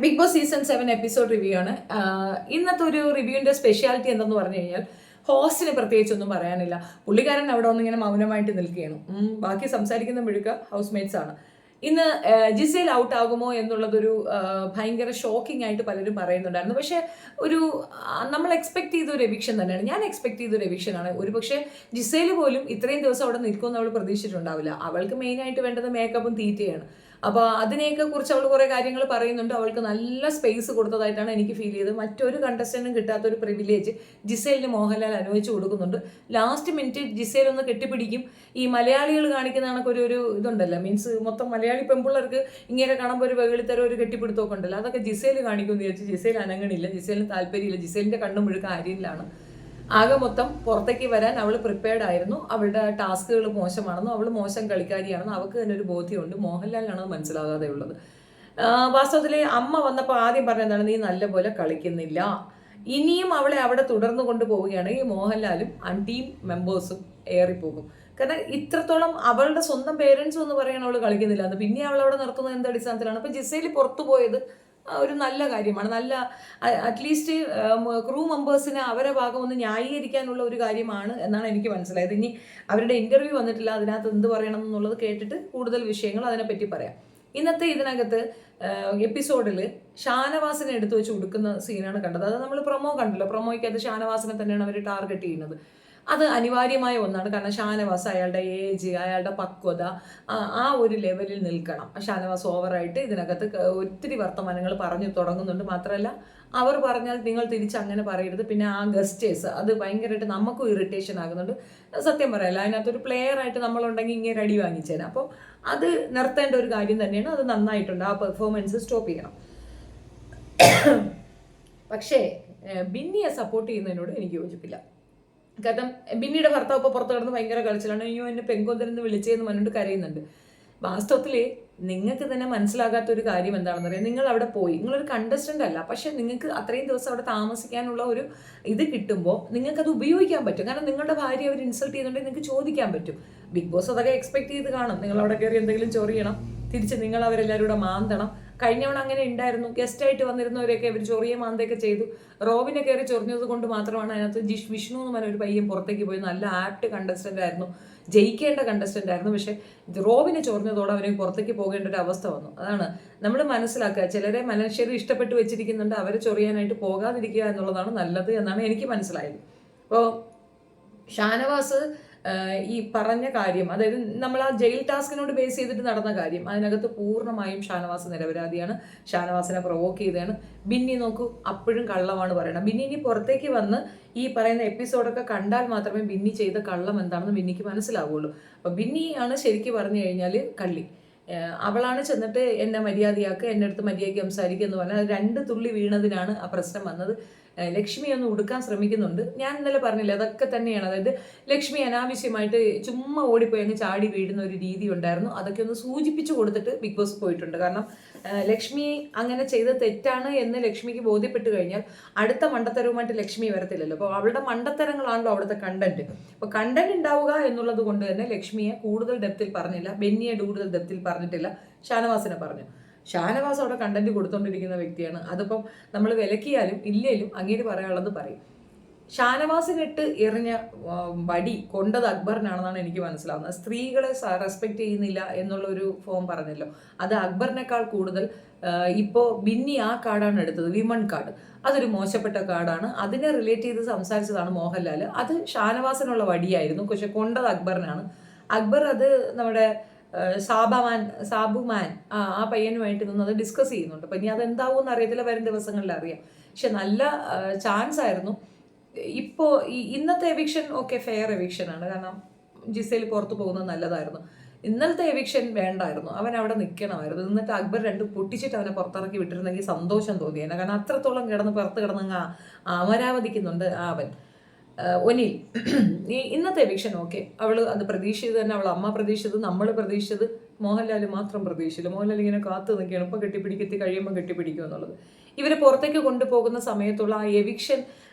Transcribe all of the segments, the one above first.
Big Boss season 7 episode review ആണ്. ഇന്നത്തെ ഒരു റിവ്യൂവിന്റെ സ്പെഷ്യാലിറ്റി എന്തെന്ന് പറഞ്ഞു കഴിഞ്ഞാൽ ഹോസ്റ്റിന് പ്രത്യേകിച്ചൊന്നും പറയാനില്ല. പുള്ളിക്കാരൻ അവിടെ ഒന്നിങ്ങനെ മൗനമായിട്ട് നിൽക്കുകയാണ്. ബാക്കി സംസാരിക്കുന്ന മിഴുക്ക ഹൗസ് മേറ്റ്സ് ആണ്. ഇന്ന് ജിസേൽ ഔട്ട് ആകുമോ എന്നുള്ളതൊരു ഭയങ്കര ഷോക്കിംഗ് ആയിട്ട് പലരും പറയുന്നുണ്ടായിരുന്നു. പക്ഷേ ഒരു നമ്മൾ എക്സ്പെക്ട് ചെയ്ത ഒരു എവിക്ഷൻ തന്നെയാണ്. ഞാൻ എക്സ്പെക്ട് ചെയ്ത ഒരു എവിക്ഷൻ ആണ്. ഒരു പക്ഷേ ജിസേൽ പോലും ഇത്രയും ദിവസം അവിടെ നിൽക്കുമെന്ന് അവൾ പ്രതീക്ഷിച്ചിട്ടുണ്ടാവില്ല. അവൾക്ക് മെയിനായിട്ട് വേണ്ടത് മേക്കപ്പും തീറ്റയാണ്. അപ്പോൾ അതിനെയൊക്കെ കുറിച്ച് അവൾ കുറേ കാര്യങ്ങൾ പറയുന്നുണ്ട്. അവൾക്ക് നല്ല സ്പേസ് കൊടുത്തതായിട്ടാണ് എനിക്ക് ഫീൽ ചെയ്തത്. മറ്റൊരു കണ്ടസ്റ്റന്റും കിട്ടാത്തൊരു പ്രിവിലേജ് ജിസേലിന് മോഹൻലാൽ അനുവദിച്ചു കൊടുക്കുന്നുണ്ട്. ലാസ്റ്റ് മിനിറ്റ് ജിസേൽ ഒന്ന് കെട്ടിപ്പിടിക്കും. ഈ മലയാളികൾ കാണിക്കുന്ന കണക്കൊരു ഇതുണ്ടല്ലോ, മീൻസ് മൊത്തം മലയാളി പെൺപിള്ളേർക്ക് ഇങ്ങനെ കാണുമ്പോൾ ഒരു വെളിത്തരം ഒരു കെട്ടിപ്പിടുത്തമൊക്കെ ഉണ്ടല്ലോ, അതൊക്കെ ജിസേൽ കാണിക്കുമെന്ന് വിചാരിച്ച് ജിസേൽ അനങ്ങണില്ല. ജിസേലിന് താല്പര്യമില്ല. ജിസേലിന്റെ കണ്ണും മുഴുക്ക ആര്യനിലാണ്. ആകെ മൊത്തം പുറത്തേക്ക് വരാൻ അവൾ പ്രിപ്പയർഡ് ആയിരുന്നു. അവളുടെ ടാസ്കുകൾ മോശമാണെന്നും അവൾ മോശം കളിക്കാരിയാണെന്നും അവൾക്ക് തന്നെ ഒരു ബോധ്യമുണ്ട്. മോഹൻലാലിനാണ് മനസ്സിലാകാതെ ഉള്ളത്. വാസ്തവത്തിൽ അമ്മ വന്നപ്പോൾ ആദ്യം പറഞ്ഞതാണ്, നീ നല്ലപോലെ കളിക്കുന്നില്ല, ഇനിയും അവളെ അവിടെ തുടർന്നു കൊണ്ടുപോവുകയാണെങ്കിൽ മോഹൻലാലും ടീം മെമ്പേഴ്സും ഏറിപ്പോകും. കാരണം ഇത്രത്തോളം അവളുടെ സ്വന്തം പേരൻസും എന്ന് പറയാൻ അവൾ കളിക്കുന്നില്ല എന്ന്. പിന്നെ അവൾ അവിടെ നിർത്തുന്നത് എന്ത് അടിസ്ഥാനത്തിലാണ്? അപ്പൊ ജിസേൽ പുറത്തു പോയത് ഒരു നല്ല കാര്യമാണ്. നല്ല അറ്റ്ലീസ്റ്റ് ക്രൂ മെമ്പേഴ്സിന് അവരെ ഭാഗം ഒന്ന് ന്യായീകരിക്കാനുള്ള ഒരു കാര്യമാണ് എന്നാണ് എനിക്ക് മനസ്സിലായത്. ഇനി അവരുടെ ഇന്റർവ്യൂ വന്നിട്ടില്ല, അതിനകത്ത് എന്ത് പറയണം എന്നുള്ളത് കേട്ടിട്ട് കൂടുതൽ വിഷയങ്ങൾ അതിനെപ്പറ്റി പറയാം. ഇന്നത്തെ ഇതിനകത്ത് എപ്പിസോഡിൽ ഷാനവാസിനെ എടുത്തു വെച്ച് കൊടുക്കുന്ന സീനാണ് കണ്ടത്. അത് നമ്മൾ പ്രൊമോ കണ്ടല്ലോ. പ്രൊമോയ്ക്കകത്ത് ഷാനവാസിനെ തന്നെയാണ് അവർ ടാർഗറ്റ് ചെയ്യുന്നത്. അത് അനിവാര്യമായ ഒന്നാണ്. കാരണം ഷാനവാസ് അയാളുടെ ഏജ്, അയാളുടെ പക്വത ആ ഒരു ലെവലിൽ നിൽക്കണം. ഷാനവാസ് ഓവറായിട്ട് ഇതിനകത്ത് ഒത്തിരി വർത്തമാനങ്ങൾ പറഞ്ഞു തുടങ്ങുന്നുണ്ട്. മാത്രമല്ല അവർ പറഞ്ഞാൽ നിങ്ങൾ തിരിച്ച് അങ്ങനെ പറയരുത്. പിന്നെ ആ ഗസ്റ്റേഴ്സ് അത് ഭയങ്കരമായിട്ട് നമുക്കും ഇറിറ്റേഷൻ ആകുന്നുണ്ട്. സത്യം പറയല്ല, അതിനകത്തൊരു പ്ലെയർ ആയിട്ട് നമ്മളുണ്ടെങ്കിൽ ഇങ്ങനെ അടി വാങ്ങിച്ചേനെ. അപ്പോൾ അത് നിർത്തേണ്ട ഒരു കാര്യം തന്നെയാണ്. അത് നന്നായിട്ടുണ്ട്. ആ പെർഫോമൻസ് സ്റ്റോപ്പ് ചെയ്യണം. പക്ഷേ ബിന്നിയെ സപ്പോർട്ട് ചെയ്യുന്നതിനോട് എനിക്ക് യോജിപ്പില്ല. കാരണം ബിന്നിയുടെ ഭർത്താവ് ഇപ്പോൾ പുറത്ത് കിടന്ന് ഭയങ്കര കളിച്ചിലാണ്. അയ്യോ എന്നെ പെങ്കൊന്തരെന്ന് വിളിച്ചതെന്ന് പറഞ്ഞിട്ട് കരയുന്നുണ്ട്. വാസ്തവത്തിൽ നിങ്ങൾക്ക് തന്നെ മനസ്സിലാകാത്ത ഒരു കാര്യം എന്താണെന്ന് അറിയാം. നിങ്ങൾ അവിടെ പോയി, നിങ്ങളൊരു കണ്ടസ്റ്റന്റ് അല്ല, പക്ഷെ നിങ്ങൾക്ക് അത്രയും ദിവസം അവിടെ താമസിക്കാനുള്ള ഒരു ഇത് കിട്ടുമ്പോൾ നിങ്ങൾക്കത് ഉപയോഗിക്കാൻ പറ്റും. കാരണം നിങ്ങളുടെ ഭാര്യ അവർ ഇൻസൾട്ട് ചെയ്യുന്നുണ്ടെങ്കിൽ നിങ്ങൾക്ക് ചോദിക്കാൻ പറ്റും. ബിഗ് ബോസ് അതൊക്കെ എക്സ്പെക്ട് ചെയ്ത് കാണും. നിങ്ങൾ അവിടെ കയറി എന്തെങ്കിലും ചൊറിയണം, തിരിച്ച് നിങ്ങൾ അവരെല്ലാവരും കൂടെ മാന്തണം. കഴിഞ്ഞവണ അങ്ങനെ ഉണ്ടായിരുന്നു. ഗസ്റ്റായിട്ട് വന്നിരുന്നവരെയൊക്കെ അവർ ചൊറിയ മാന്തയൊക്കെ ചെയ്തു. റോബിനെ കയറി ചൊറിഞ്ഞത് കൊണ്ട് മാത്രമാണ് അതിനകത്ത് വിഷ്ണു എന്ന് പറഞ്ഞ ഒരു പയ്യൻ പുറത്തേക്ക് പോയി. നല്ല ആപ്റ്റ് കണ്ടസ്റ്റന്റ് ആയിരുന്നു, ജയിക്കേണ്ട കണ്ടസ്റ്റന്റ് ആയിരുന്നു. പക്ഷെ റോബിനെ ചൊറിഞ്ഞതോടെ അവന് പുറത്തേക്ക് പോകേണ്ട ഒരു അവസ്ഥ വന്നു. അതാണ് നമ്മൾ മനസ്സിലാക്കുക. ചിലരെ മനുഷ്യർ ഇഷ്ടപ്പെട്ട് വെച്ചിരിക്കുന്നുണ്ട്, അവരെ ചൊറിയാനായിട്ട് പോകാതിരിക്കുക എന്നുള്ളതാണ് നല്ലത് എന്നാണ് എനിക്ക് മനസ്സിലായത്. അപ്പോൾ ഷാനവാസ് ഈ പറഞ്ഞ കാര്യം, അതായത് നമ്മൾ ആ ജയിൽ ടാസ്കിനോട് ബേസ് ചെയ്തിട്ട് നടന്ന കാര്യം, അതിനകത്ത് പൂർണ്ണമായും ഷാനവാസ് നിരപരാധിയാണ്. ഷാനവാസിനെ പ്രൊവോക്ക് ചെയ്തതാണ്. ബിന്നി നോക്കൂ, അപ്പോഴും കള്ളമാണ് പറയണം. ബിന്നി ഇനി പുറത്തേക്ക് വന്ന് ഈ പറയുന്ന എപ്പിസോഡൊക്കെ കണ്ടാൽ മാത്രമേ ബിന്നി ചെയ്ത കള്ളം എന്താണെന്ന് ബിന്നിക്ക് മനസ്സിലാവുള്ളൂ. അപ്പോൾ ബിന്നിയാണ് ശരിക്കും പറഞ്ഞു കഴിഞ്ഞാൽ കള്ളി. അവളാണ് ചെന്നിട്ട് എന്നെ മര്യാദയാക്കുക, എൻ്റെ അടുത്ത് മര്യാദയ്ക്ക് സംസാരിക്കുക എന്ന് പറഞ്ഞാൽ 2 തുള്ളി വീണതിനാണ് ആ പ്രശ്നം വന്നത്. ലക്ഷ്മി ഒന്ന് ഉടുക്കാൻ ശ്രമിക്കുന്നുണ്ട്. ഞാൻ ഇന്നലെ പറഞ്ഞില്ല, അതൊക്കെ തന്നെയാണ്. അതായത് ലക്ഷ്മി അനാവശ്യമായിട്ട് ചുമ്മാ ഓടിപ്പോയി അങ്ങ് ചാടി വീഴുന്ന ഒരു രീതി ഉണ്ടായിരുന്നു. അതൊക്കെ ഒന്ന് സൂചിപ്പിച്ചു കൊടുത്തിട്ട് ബിഗ് ബോസ് പോയിട്ടുണ്ട്. കാരണം ലക്ഷ്മി അങ്ങനെ ചെയ്ത തെറ്റാണ് എന്ന് ലക്ഷ്മിക്ക് ബോധ്യപ്പെട്ട് കഴിഞ്ഞാൽ അടുത്ത മണ്ടത്തരവുമായിട്ട് ലക്ഷ്മി വരത്തില്ലല്ലോ. അപ്പോൾ അവളുടെ മണ്ടത്തരങ്ങളാണല്ലോ അവിടുത്തെ കണ്ടന്റ്. അപ്പോൾ കണ്ടന്റ് ഉണ്ടാവുക എന്നുള്ളത് കൊണ്ട് തന്നെ ലക്ഷ്മിയെ കൂടുതൽ ഡെപ്തിൽ പറഞ്ഞില്ല, ബെന്നിയെ കൂടുതൽ ഡെപ്തിൽ പറഞ്ഞിട്ടില്ല, ഷാനവാസിനെ പറഞ്ഞു. ഷാനവാസ് അവിടെ കണ്ടന്റ് കൊടുത്തോണ്ടിരിക്കുന്ന വ്യക്തിയാണ്. അതിപ്പം നമ്മൾ വിലക്കിയാലും ഇല്ലേലും അങ്ങേര് പറയാനുള്ളത് പറയും. ഷാനവാസിനിട്ട് എറിഞ്ഞ വടി കൊണ്ടത് അക്ബറിനാണെന്നാണ് എനിക്ക് മനസ്സിലാവുന്നത്. സ്ത്രീകളെ റെസ്പെക്ട് ചെയ്യുന്നില്ല എന്നുള്ളൊരു ഫോം പറഞ്ഞല്ലോ, അത് അക്ബറിനേക്കാൾ കൂടുതൽ ഇപ്പോൾ ബിന്നി ആ കാർഡാണ് എടുത്തത്, വിമൺ കാർഡ്. അതൊരു മോശപ്പെട്ട കാർഡാണ്. അതിനെ റിലേറ്റ് ചെയ്ത് സംസാരിച്ചതാണ് മോഹൻലാൽ. അത് ഷാനവാസിനുള്ള വടിയായിരുന്നു, പക്ഷെ കൊണ്ടത് അക്ബറിനാണ്. അക്ബർ അത് നമ്മുടെ സാബുമാൻ ആ പയ്യനുമായിട്ട് നിന്ന് അത് ഡിസ്കസ് ചെയ്യുന്നുണ്ട്. അപ്പം ഇനി അതെന്താവും എന്ന് അറിയത്തില്ല, വരും ദിവസങ്ങളിൽ അറിയാം. പക്ഷെ നല്ല ചാൻസ് ആയിരുന്നു. ഇപ്പോൾ ഇന്നത്തെ എവിക്ഷൻ ഓക്കെ, ഫെയർ എവിക്ഷൻ ആണ്. കാരണം ജിസേൽ പുറത്തു പോകുന്നത് നല്ലതായിരുന്നു. ഇന്നലത്തെ എവിക്ഷൻ വേണ്ടായിരുന്നു, അവൻ അവിടെ നിൽക്കണമായിരുന്നു. എന്നിട്ട് അക്ബർ 2 പൊട്ടിച്ചിട്ട് അവനെ പുറത്തിറക്കി വിട്ടിരുന്നെങ്കിൽ സന്തോഷം തോന്നിയേനെ. കാരണം അത്രത്തോളം പുറത്ത് കിടന്നങ്ങ് അമരാവതിക്കുന്നുണ്ട് അവൻ. ഒനിൽ ഇന്നത്തെ എവിക്ഷൻ ഓക്കെ, അവൾ അത് പ്രതീക്ഷിച്ചത് തന്നെ. അവൾ അമ്മ പ്രതീക്ഷിച്ചത്, നമ്മൾ പ്രതീക്ഷിച്ചത്, മോഹൻലാൽ മാത്രം പ്രതീക്ഷിച്ചില്ല. മോഹൻലാൽ ഇങ്ങനെ കാത്തു നിൽക്കുകയാണ്, ഇപ്പം കെട്ടിപ്പിടിക്കെത്തി കഴിയുമ്പോൾ കെട്ടിപ്പിടിക്കും എന്നുള്ളത്. ഇവരെ പുറത്തേക്ക് കൊണ്ടുപോകുന്ന സമയത്തുള്ള ആ എവിക്ഷൻ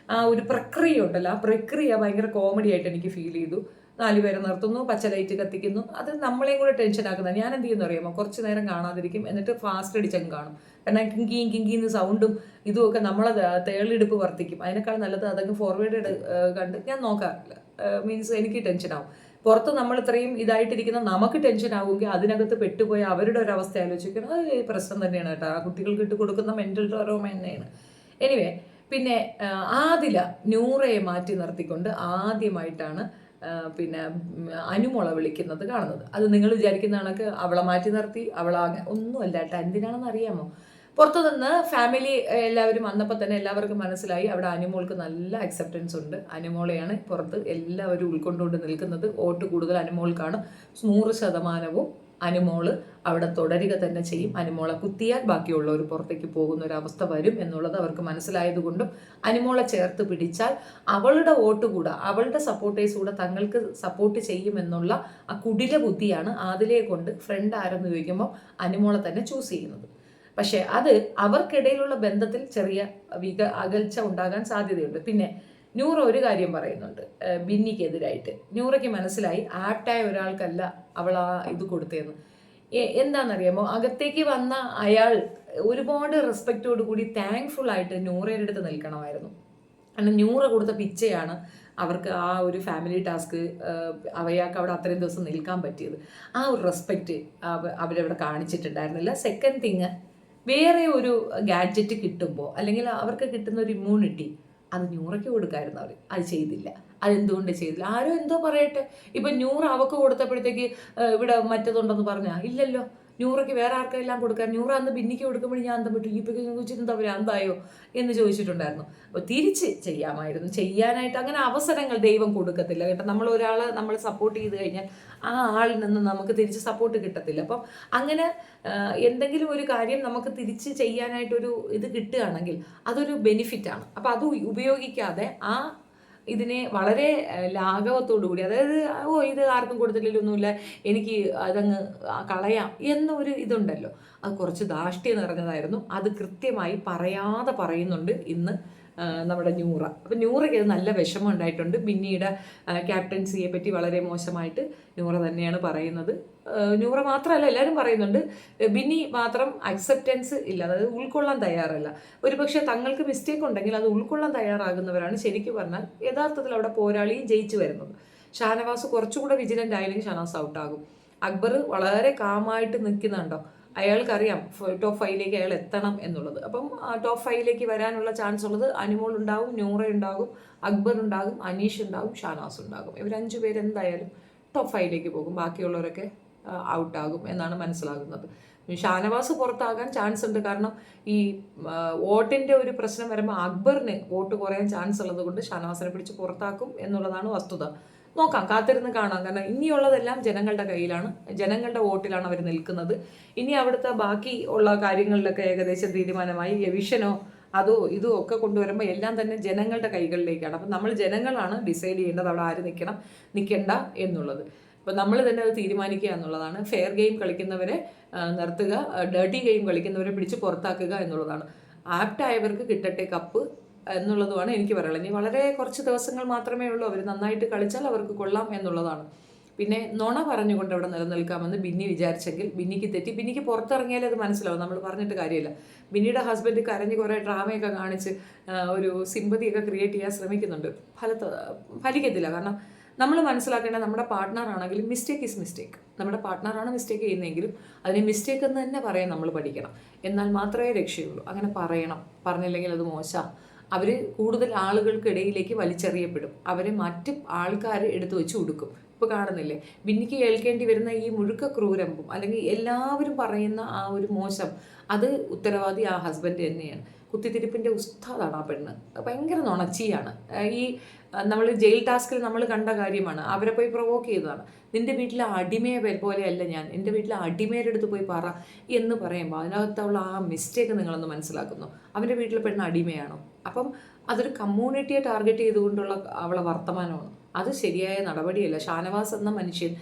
ഒരു പ്രക്രിയ ഉണ്ടല്ലോ, ആ പ്രക്രിയ ഭയങ്കര കോമഡി ആയിട്ട് എനിക്ക് ഫീൽ ചെയ്തു. 4 പേരെ നിർത്തുന്നു, പച്ച ലൈറ്റ് കത്തിക്കുന്നു, അത് നമ്മളെയും കൂടെ ടെൻഷൻ ആക്കുന്നത്. ഞാൻ എന്ത് ചെയ്യുന്നു അറിയാമോ, കുറച്ച് നേരം കാണാതിരിക്കും, എന്നിട്ട് ഫാസ്റ്റ് അടിച്ചങ്ങ് കാണും. കാരണം കിങ്കിന്ന് സൗണ്ടും ഇതുമൊക്കെ നമ്മളെ തേളിടുപ്പ് വർദ്ധിക്കും. അതിനേക്കാൾ നല്ലത് അതങ്ങ് ഫോർവേഡ് കണ്ട് ഞാൻ നോക്കാറില്ല. മീൻസ് എനിക്ക് ടെൻഷനാവും. പുറത്ത് നമ്മൾ ഇത്രയും ഇതായിട്ടിരിക്കുന്ന നമുക്ക് ടെൻഷൻ ആവുമെങ്കിൽ അതിനകത്ത് പെട്ടുപോയ അവരുടെ ഒരു അവസ്ഥ ആലോചിക്കണം. അത് പ്രശ്നം തന്നെയാണ് കേട്ടോ. ആ കുട്ടികൾക്ക് ഇട്ട് കൊടുക്കുന്ന മെൻ്റൽ ട്രോമ തന്നെയാണ്. എനിവേ, പിന്നെ ആദില നൂറയെ മാറ്റി നിർത്തിക്കൊണ്ട് ആദ്യമായിട്ടാണ് പിന്നെ അനുമോളെ വിളിക്കുന്നത് കാണുന്നത്. അത് നിങ്ങൾ വിചാരിക്കുന്ന കണക്ക് അവളെ മാറ്റി നിർത്തി അവളാകെ ഒന്നുമല്ല കേട്ടോ. എന്തിനാണെന്ന് അറിയാമോ? പുറത്തു നിന്ന് ഫാമിലി എല്ലാവരും വന്നപ്പോൾ തന്നെ എല്ലാവർക്കും മനസ്സിലായി അവിടെ അനുമോൾക്ക് നല്ല അക്സെപ്റ്റൻസ് ഉണ്ട്. അനുമോളെയാണ് പുറത്ത് എല്ലാവരും ഉൾക്കൊണ്ടുകൊണ്ട് നിൽക്കുന്നത്. വോട്ട് കൂടുതൽ അനുമോൾക്കാണ്. 100% അനുമോള് അവിടെ തുടരുക തന്നെ ചെയ്യും. അനുമോളെ കുത്തിയാൽ ബാക്കിയുള്ളവർ പുറത്തേക്ക് പോകുന്ന ഒരു അവസ്ഥ വരും എന്നുള്ളത് അവർക്ക് മനസ്സിലായതുകൊണ്ടും അനുമോളെ ചേർത്ത് പിടിച്ചാൽ അവളുടെ വോട്ട് കൂടെ അവളുടെ സപ്പോർട്ടേഴ്സ് കൂടെ തങ്ങൾക്ക് സപ്പോർട്ട് ചെയ്യുമെന്നുള്ള ആ കുടില ബുദ്ധിയാണ് അതിലെ കൊണ്ട് ഫ്രണ്ട് ആരെന്ന് ചോദിക്കുമ്പോൾ അനുമോളെ തന്നെ ചൂസ് ചെയ്യുന്നത്. പക്ഷേ അത് അവർക്കിടയിലുള്ള ബന്ധത്തിൽ ചെറിയ അകൽച്ച ഉണ്ടാകാൻ സാധ്യതയുണ്ട്. പിന്നെ നൂറ ഒരു കാര്യം പറയുന്നുണ്ട് ബിന്നിക്കെതിരായിട്ട്. നൂറയ്ക്ക് മനസ്സിലായി ആപ്റ്റായ ഒരാൾക്കല്ല അവൾ ആ ഇത് കൊടുത്തതെന്ന്. എന്താണെന്നറിയാമോ, അകത്തേക്ക് വന്ന അയാൾ ഒരുപാട് റെസ്പെക്റ്റോട് കൂടി താങ്ക്ഫുൾ ആയിട്ട് നൂറയുടെ അടുത്ത് നിൽക്കണമായിരുന്നു. കാരണം നൂറ കൊടുത്ത പിച്ചയാണ് അവർക്ക് ആ ഒരു ഫാമിലി ടാസ്ക് അവയാൾക്ക് അവിടെ അത്രയും ദിവസം നിൽക്കാൻ പറ്റിയത്. ആ ഒരു റെസ്പെക്റ്റ് അവരവിടെ കാണിച്ചിട്ടുണ്ടായിരുന്നില്ല. സെക്കൻഡ് തിങ്, വേറെ ഒരു ഗാഡ്ജറ്റ് കിട്ടുമ്പോൾ അല്ലെങ്കിൽ അവർക്ക് കിട്ടുന്ന ഒരു ഇമ്മ്യൂണിറ്റി അത് നൂറയ്ക്ക് കൊടുക്കാമായിരുന്നു. അവർ അത് ചെയ്തില്ല. അതെന്തുകൊണ്ട് ചെയ്തില്ല? ആരോ എന്തോ പറയട്ടെ. ഇപ്പം നൂറ് അവക്ക് കൊടുത്തപ്പോഴത്തേക്ക് ഇവിടെ മറ്റതുണ്ടെന്ന് പറഞ്ഞാൽ ഇല്ലല്ലോ. നൂറയ്ക്ക് വേറെ ആർക്കെല്ലാം കൊടുക്കാൻ, നൂറ് അന്ന് ബിന്നിക്ക് കൊടുക്കുമ്പോൾ ഞാൻ അന്തം വിട്ടു. ഇപ്പം ചോദിച്ചിട്ട് അവർ എന്തായോ എന്ന് ചോദിച്ചിട്ടുണ്ടായിരുന്നു. അപ്പോൾ തിരിച്ച് ചെയ്യാമായിരുന്നു. ചെയ്യാനായിട്ട് അങ്ങനെ അവസരങ്ങൾ ദൈവം കൊടുക്കത്തില്ല കേട്ടോ. നമ്മൾ സപ്പോർട്ട് ചെയ്ത് കഴിഞ്ഞാൽ ആ ആളിൽ നിന്ന് നമുക്ക് തിരിച്ച് സപ്പോർട്ട് കിട്ടത്തില്ല. അപ്പം അങ്ങനെ എന്തെങ്കിലും ഒരു കാര്യം നമുക്ക് തിരിച്ച് ചെയ്യാനായിട്ടൊരു ഇത് കിട്ടുകയാണെങ്കിൽ അതൊരു ബെനിഫിറ്റാണ്. അപ്പം അത് ഉപയോഗിക്കാതെ ആ ഇതിനെ വളരെ ലാഘവത്തോടു കൂടി, അതായത് ഇത് ആർക്കും കൊടുത്തില്ലൊന്നുമില്ല, എനിക്ക് അതങ്ങ് കളയാം എന്നൊരു ഇതുണ്ടല്ലോ, അത് കുറച്ച് ധാർഷ്ട്യം നിറഞ്ഞതായിരുന്നു. അത് കൃത്യമായി പറയാതെ പറയുന്നുണ്ട് ഇന്ന് നമ്മുടെ നൂറ. അപ്പം നൂറയ്ക്ക് അത് നല്ല വിഷമം ഉണ്ടായിട്ടുണ്ട്. ബിന്നിയുടെ ക്യാപ്റ്റൻസിയെ പറ്റി വളരെ മോശമായിട്ട് നൂറ തന്നെയാണ് പറയുന്നത്. നൂറ മാത്രമല്ല, എല്ലാവരും പറയുന്നുണ്ട്. ബിന്നി മാത്രം അക്സെപ്റ്റൻസ് ഇല്ല, അതായത് ഉൾക്കൊള്ളാൻ തയ്യാറല്ല. ഒരുപക്ഷെ തങ്ങൾക്ക് മിസ്റ്റേക്ക് ഉണ്ടെങ്കിൽ അത് ഉൾക്കൊള്ളാൻ തയ്യാറാകുന്നവരാണ് ശരിക്കും പറഞ്ഞാൽ യഥാർത്ഥത്തിൽ അവിടെ പോരാളിയും ജയിച്ചു വരുന്നത്. ഷാനവാസ് കുറച്ചുകൂടെ വിജിലൻ്റ് ആയെങ്കിൽ ഷാനവാസ് ഔട്ടാകും. അക്ബർ വളരെ കാമായിട്ട് നിൽക്കുന്നുണ്ടോ, അയാൾക്കറിയാം ടോപ്പ് 5ലേക്ക് അയാൾ എത്തണം എന്നുള്ളത്. അപ്പം ടോപ്പ് 5ലേക്ക് വരാനുള്ള ചാൻസ് ഉള്ളത് അനുമോൾ ഉണ്ടാകും, നൂറ ഉണ്ടാകും, അക്ബർ ഉണ്ടാകും, അനീഷ് ഉണ്ടാകും, ഷാനവാസ് ഉണ്ടാകും. ഇവർ 5 പേര് എന്തായാലും ടോപ്പ് 5ലേക്ക് പോകും. ബാക്കിയുള്ളവരൊക്കെ ഔട്ടാകും എന്നാണ് മനസ്സിലാകുന്നത്. ഷാനവാസ് പുറത്താകാൻ ചാൻസ് ഉണ്ട്. കാരണം ഈ വോട്ടിൻ്റെ ഒരു പ്രശ്നം വരുമ്പോൾ അക്ബറിന് വോട്ട് കുറയാൻ ചാൻസ് ഉള്ളത് കൊണ്ട് ഷാനവാസിനെ പിടിച്ച് പുറത്താക്കും എന്നുള്ളതാണ് വസ്തുത. നോക്കാം, കാത്തിരുന്ന് കാണാം. കാരണം ഇനിയുള്ളതെല്ലാം ജനങ്ങളുടെ കയ്യിലാണ്, ജനങ്ങളുടെ വോട്ടിലാണ് അവർ നിൽക്കുന്നത്. ഇനി അവിടുത്തെ ബാക്കി ഉള്ള കാര്യങ്ങളിലൊക്കെ ഏകദേശം തീരുമാനമായി. എവിഷനോ അതോ ഇതോ ഒക്കെ കൊണ്ടുവരുമ്പോൾ എല്ലാം തന്നെ ജനങ്ങളുടെ കൈകളിലേക്കാണ്. അപ്പം നമ്മൾ ജനങ്ങളാണ് ഡിസൈഡ് ചെയ്യേണ്ടത് അവിടെ ആര് നിൽക്കണ്ട എന്നുള്ളത്. അപ്പം നമ്മൾ തന്നെ അത് തീരുമാനിക്കുക എന്നുള്ളതാണ്. ഫെയർ ഗെയിം കളിക്കുന്നവരെ നിർത്തുക, ഡേർട്ടി ഗെയിം കളിക്കുന്നവരെ പിടിച്ച് പുറത്താക്കുക എന്നുള്ളതാണ്. ആപ്റ്റായവർക്ക് കിട്ടട്ടെ കപ്പ് എന്നുള്ളതുമാണ് എനിക്ക് പറയുള്ളത്. ഇനി വളരെ കുറച്ച് ദിവസങ്ങൾ മാത്രമേ ഉള്ളൂ. അവർ നന്നായിട്ട് കളിച്ചാൽ അവർക്ക് കൊള്ളാം എന്നുള്ളതാണ്. പിന്നെ നുണ പറഞ്ഞുകൊണ്ട് അവിടെ നിലനിൽക്കാമെന്ന് ബിന്നി വിചാരിച്ചെങ്കിൽ ബിന്നിക്ക് തെറ്റി. ബിന്നിക്ക് പുറത്തിറങ്ങിയാലേ അത് മനസ്സിലാവും, നമ്മൾ പറഞ്ഞിട്ട് കാര്യമില്ല. ബിന്നിയുടെ ഹസ്ബൻഡ് കരഞ്ഞ് കുറേ ഡ്രാമയൊക്കെ കാണിച്ച് ഒരു സിമ്പതിയൊക്കെ ക്രിയേറ്റ് ചെയ്യാൻ ശ്രമിക്കുന്നുണ്ട്. ഫലിക്കത്തില്ല. കാരണം നമ്മൾ മനസ്സിലാക്കേണ്ടത് നമ്മുടെ പാർട്ട്ണറാണെങ്കിലും മിസ്റ്റേക്ക് ഈസ് മിസ്റ്റേക്ക്. നമ്മുടെ പാർട്ട്ണറാണ് മിസ്റ്റേക്ക് ചെയ്യുന്നതെങ്കിലും അതിനെ മിസ്റ്റേക്ക് എന്ന് തന്നെ പറയാൻ നമ്മൾ പഠിക്കണം. എന്നാൽ മാത്രമേ രക്ഷയുള്ളൂ. അങ്ങനെ പറയണം. പറഞ്ഞില്ലെങ്കിൽ അത് മോശമാണ്. അവർ കൂടുതൽ ആളുകൾക്കിടയിലേക്ക് വലിച്ചെറിയപ്പെടും. അവരെ മറ്റ് ആൾക്കാർ എടുത്തു വെച്ച് കൊടുക്കും. ഇപ്പോൾ കാണുന്നില്ലേ, ബിന്നിക്ക് കേൾക്കേണ്ടി വരുന്ന ഈ മുഴുക്ക ക്രൂരമ്പും അല്ലെങ്കിൽ എല്ലാവരും പറയുന്ന ആ ഒരു മോശം, അത് ഉത്തരവാദി ആ ഹസ്ബൻഡ് തന്നെയാണ്. കുത്തിത്തിരിപ്പിൻ്റെ ഉസ്താദാണ് ആ പെണ്ണ്. ഭയങ്കര നുണച്ചിയാണ്. ഈ നമ്മൾ ജയിൽ ടാസ്കിൽ നമ്മൾ കണ്ട കാര്യമാണ്. അവരെ പോയി പ്രൊവോക്ക് ചെയ്തതാണ്. നിൻ്റെ വീട്ടിലെ അടിമയെ പോലെയല്ല ഞാൻ, എൻ്റെ വീട്ടിലെ അടിമയുടെ അടുത്ത് പോയി പറ എന്ന് പറയുമ്പോൾ അതിനകത്തുള്ള ആ മിസ്റ്റേക്ക് നിങ്ങളൊന്ന് മനസ്സിലാക്കുന്നു. അവൻ്റെ വീട്ടിലെ പെണ്ണ് അടിമയാണോ? അപ്പം അതൊരു കമ്മ്യൂണിറ്റിയെ ടാർഗറ്റ് ചെയ്തുകൊണ്ടുള്ള അവളെ വർത്തമാനമാണ്. അത് ശരിയായ നടപടിയല്ല. ഷാനവാസ് എന്ന മനുഷ്യൻ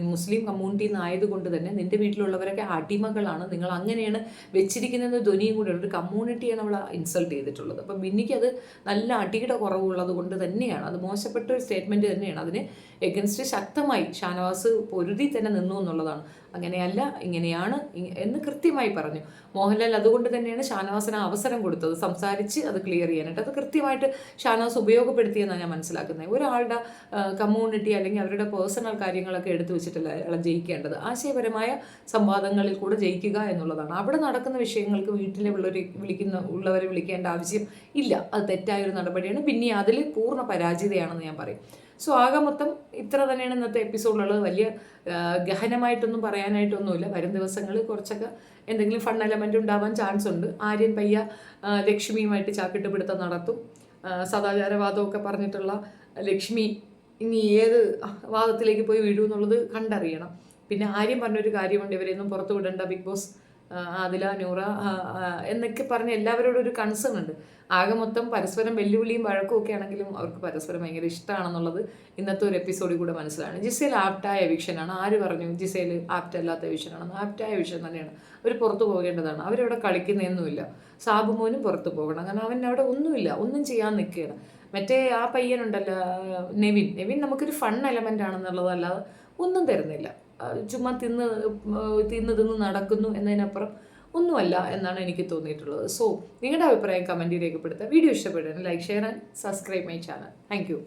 മുസ്ലിം കമ്മ്യൂണിറ്റിയിൽ നിന്നായതുകൊണ്ട് തന്നെ നിൻ്റെ വീട്ടിലുള്ളവരൊക്കെ അടിമകളാണ്, നിങ്ങൾ അങ്ങനെയാണ് വെച്ചിരിക്കുന്നത് ധ്വനിയും കൂടെ ഒരു കമ്മ്യൂണിറ്റിയാണ് അവളെ ഇൻസൾട്ട് ചെയ്തിട്ടുള്ളത്. അപ്പം ബിന്നിക്ക് അത് നല്ല അടിയുടെ കുറവുള്ളത് കൊണ്ട് തന്നെയാണ്, അത് മോശപ്പെട്ട ഒരു സ്റ്റേറ്റ്മെൻറ്റ് തന്നെയാണ്. അതിന് എഗൻസ്റ്റ് ശക്തമായി ഷാനവാസ് പൊരുതി തന്നെ നിന്നു എന്നുള്ളതാണ്. അങ്ങനെയല്ല, ഇങ്ങനെയാണ് എന്ന് കൃത്യമായി പറഞ്ഞു. മോഹൻലാൽ അതുകൊണ്ട് തന്നെയാണ് ഷാനവാസിന് അവസരം കൊടുത്തത്, സംസാരിച്ച് അത് ക്ലിയർ ചെയ്യാനായിട്ട്. അത് കൃത്യമായിട്ട് ഷാനവാസ് ഉപയോഗപ്പെടുത്തിയെന്നാണ് ഞാൻ മനസ്സിലാക്കുന്നത്. ഒരാളുടെ കമ്മ്യൂണിറ്റി അല്ലെങ്കിൽ അവരുടെ പേഴ്സണൽ കാര്യങ്ങളൊക്കെ എടുത്തു വെച്ചിട്ടല്ല അയാളെ ജയിക്കേണ്ടത്. ആശയപരമായ സംവാദങ്ങളിൽ കൂടെ ജയിക്കുക എന്നുള്ളതാണ്. അവിടെ നടക്കുന്ന വിഷയങ്ങൾക്ക് വീട്ടിലെ ഉള്ളവരെ വിളിക്കേണ്ട ആവശ്യം ഇല്ല. അത് തെറ്റായൊരു നടപടിയാണ്. പിന്നെ അതിൽ പൂർണ്ണ പരാജിതയാണെന്ന് ഞാൻ പറയും. സോ ആകെ മൊത്തം ഇത്ര തന്നെയാണ് ഇന്നത്തെ എപ്പിസോഡിലുള്ളത്. വലിയ ഗഹനമായിട്ടൊന്നും പറയാനായിട്ടൊന്നുമില്ല. വരും ദിവസങ്ങളിൽ കുറച്ചൊക്കെ എന്തെങ്കിലും ഫൺ എലമെൻ്റ് ഉണ്ടാവാൻ ചാൻസ് ഉണ്ട്. ആര്യൻ പയ്യ ലക്ഷ്മിയുമായിട്ട് ചാക്കിട്ട് പിടുത്തം നടത്തും. സദാചാരവാദമൊക്കെ പറഞ്ഞിട്ടുള്ള ലക്ഷ്മി ഇനി ഏത് വാദത്തിലേക്ക് പോയി വീഴുമെന്നുള്ളത് കണ്ടറിയണം. പിന്നെ ആര്യം പറഞ്ഞൊരു കാര്യമുണ്ട്, ഇവരെയൊന്നും പുറത്തു വിടേണ്ട ബിഗ് ബോസ്, ആദില, നൂറ എന്നൊക്കെ പറഞ്ഞ് എല്ലാവരോടും ഒരു കൺസേൺ ഉണ്ട്. ആകെ മൊത്തം പരസ്പരം വെല്ലുവിളിയും വഴക്കും ഒക്കെ ആണെങ്കിലും അവർക്ക് പരസ്പരം ഭയങ്കര ഇഷ്ടമാണെന്നുള്ളത് ഇന്നത്തെ ഒരു എപ്പിസോഡിൽ കൂടെ മനസ്സിലാണ്. ജിസേൽ ആപ്റ്റായ എവിക്ഷനാണ്. ആര് പറഞ്ഞു ജിസേൽ ആപ്റ്റ് അല്ലാത്ത എവിക്ഷനാണെന്ന്? ആപ്റ്റായ എവിക്ഷൻ തന്നെയാണ്. അവർ പുറത്തു പോകേണ്ടതാണ്. അവരവിടെ കളിക്കുന്നതൊന്നുമില്ല. സാബുമോനും പുറത്തു പോകണം. കാരണം അവൻ അവിടെ ഒന്നുമില്ല, ഒന്നും ചെയ്യാൻ നിൽക്കുകയാണ്. മറ്റേ ആ പയ്യനുണ്ടല്ലോ നെവിൻ നമുക്കൊരു ഫൺ എലമെൻ്റ് ആണെന്നുള്ളതല്ലാതെ ഒന്നും തരുന്നില്ല. ചുമ്മാ തിന്ന് നടക്കുന്നു എന്നതിനപ്പുറം ഒന്നുമല്ല എന്നാണ് എനിക്ക് തോന്നിയിട്ടുള്ളത്. സോ നിങ്ങളുടെ അഭിപ്രായം കമൻറ്റിൽ രേഖപ്പെടുത്തുക. വീഡിയോ ഇഷ്ടപ്പെടുക, like, share and subscribe my channel. Thank U.